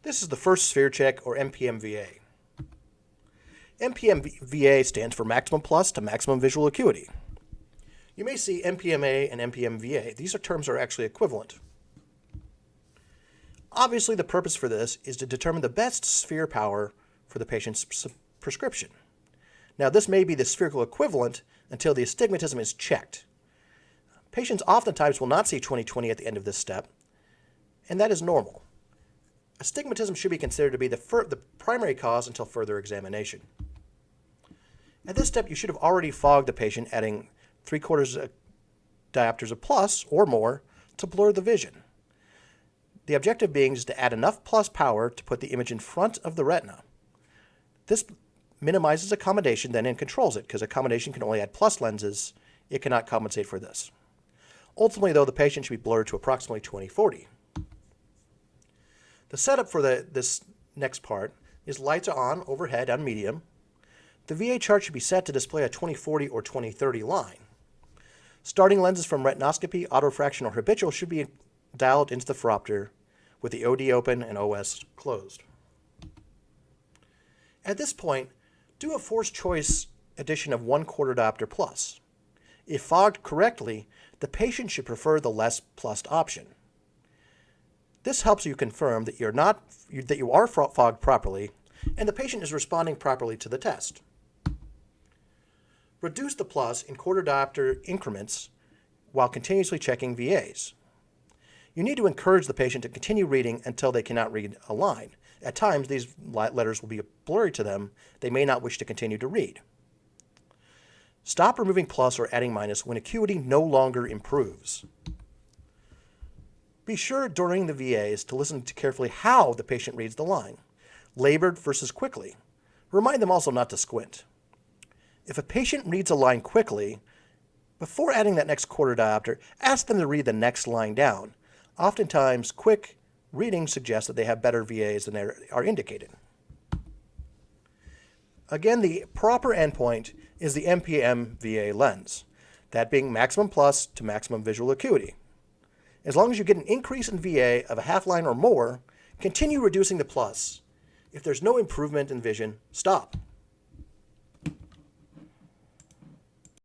This is the first sphere check, or MPMVA. MPMVA stands for maximum plus to maximum visual acuity. You may see MPMA and MPMVA. These terms are actually equivalent. Obviously, the purpose for this is to determine the best sphere power for the patient's prescription. Now, this may be the spherical equivalent until the astigmatism is checked. Patients oftentimes will not see 20/20 at the end of this step, and that is normal. Astigmatism should be considered to be the primary cause until further examination. At this step, you should have already fogged the patient, adding 3/4 diopters of plus or more to blur the vision. The objective being is to add enough plus power to put the image in front of the retina. This minimizes accommodation then and controls it, because accommodation can only add plus lenses. It cannot compensate for this. Ultimately, though, the patient should be blurred to approximately 20/40. The setup for this next part is lights are on overhead on medium. The VA chart should be set to display a 20/40 or 20/30 line. Starting lenses from retinoscopy, autofraction, or habitual should be dialed into the phoropter with the OD open and OS closed. At this point, do a forced choice addition of 1/4 diopter plus. If fogged correctly, the patient should prefer the less plussed option. This helps you confirm that you are fogged properly and the patient is responding properly to the test. Reduce the plus in 1/4 diopter increments while continuously checking VAs. You need to encourage the patient to continue reading until they cannot read a line. At times, these letters will be blurry to them. They may not wish to continue to read. Stop removing plus or adding minus when acuity no longer improves. Be sure during the VAs to listen to carefully how the patient reads the line, labored versus quickly. Remind them also not to squint. If a patient reads a line quickly, before adding that next 1/4 diopter, ask them to read the next line down. Oftentimes, quick reading suggests that they have better VAs than are indicated. Again, the proper endpoint is the MPMVA lens, that being maximum plus to maximum visual acuity. As long as you get an increase in VA of a half line or more, continue reducing the plus. If there's no improvement in vision, stop.